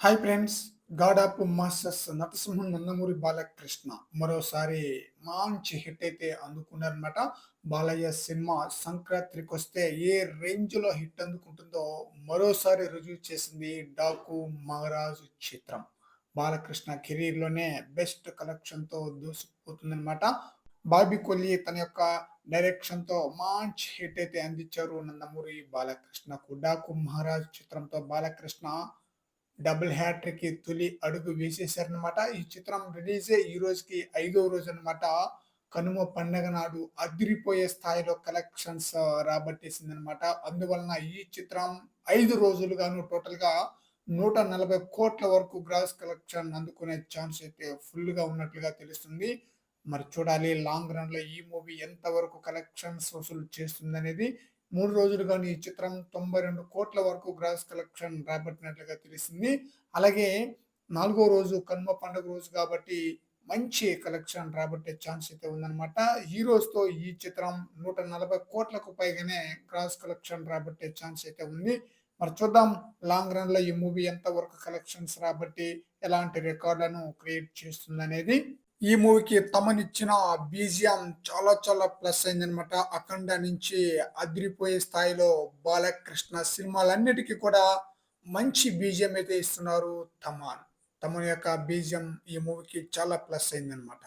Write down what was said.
Hi friends! 'God of masters' నటసింహం నందమూరి బాలకృష్ణ మరోసారి మంచి హిట్ అయితే అందుకున్నారనమాట. బాలయ్య సినిమా సంక్రాంతికొస్తే ఏ రేంజ్‌లో హిట్ అందుకుంటుందో మరోసారి రుజువు చేసింది 'డాకు మహారాజు' చిత్రం. బాలకృష్ణ కెరీర్‌లోనే బెస్ట్ కలెక్షన్‌తో దూసుకుపోతుందనమాట. బాబీ కొల్లి తన యొక్క డైరెక్షన్‌తో మంచి హిట్ అయితే అందించారు నందమూరి బాలకృష్ణకు. 'డాకు మహారాజ్' చిత్రంతో బాలకృష్ణ డబుల్ హ్యాట్రిక్‌కి తొలి అడుగు వేసేసారనమాట. ఈ చిత్రం రిలీజే ఈ రోజుకి ఐదో రోజనమాట. కనుమ పండగ నాడు అదిరిపోయే స్థాయిలో కలెక్షన్స్ రాబట్టేసిందనమాట. అందువలన ఈ చిత్రం 5 రోజులుగాను టోటల్‌గా 140,00,00,000 వరకు గ్రాస్ కలెక్షన్ అందుకునే ఛాన్స్ అయితే ఫుల్‌గా ఉన్నట్లుగా తెలుస్తుంది. మరి చూడాలి లాంగ్ రన్‌లో ఈ మూవీ ఎంత వరకు కలెక్షన్స్ వసూలు చేస్తుందనేది. 3 రోజులుగాను ఈ చిత్రం 92,00,00,000 వరకు గ్రాస్ కలెక్షన్ రాబట్టినట్లుగా తెలిసింది. అలాగే నాలుగో రోజు కనుమ పండుగ రోజు కాబట్టి మంచి కలెక్షన్ రాబట్టే ఛాన్స్ అయితే ఉందన్నమాట. ఈ రోజుతో ఈ చిత్రం 140,00,00,000కు పైగానే గ్రాస్ కలెక్షన్ రాబట్టే ఛాన్స్ అయితే ఉంది. మరి చూద్దాం లాంగ్ రన్‌లో ఈ మూవీ ఎంత వరకు కలెక్షన్స్ రాబట్టి ఎలాంటి రికార్డులను క్రియేట్ చేస్తుందనేది. ఈ మూవీకి తమనిచ్చిన బీజీఎం చాలా చాలా ప్లస్ అయిందనమాట. 'అఖండ' నుంచి అదిరిపోయే స్థాయిలో బాలకృష్ణ సినిమాలన్నిటికి కూడా మంచి బీజీఎం అయితే ఇస్తున్నారు తమన్. తమన్ యొక్క బీజీఎం ఈ మూవీకి చాలా ప్లస్ అయిందనమాట.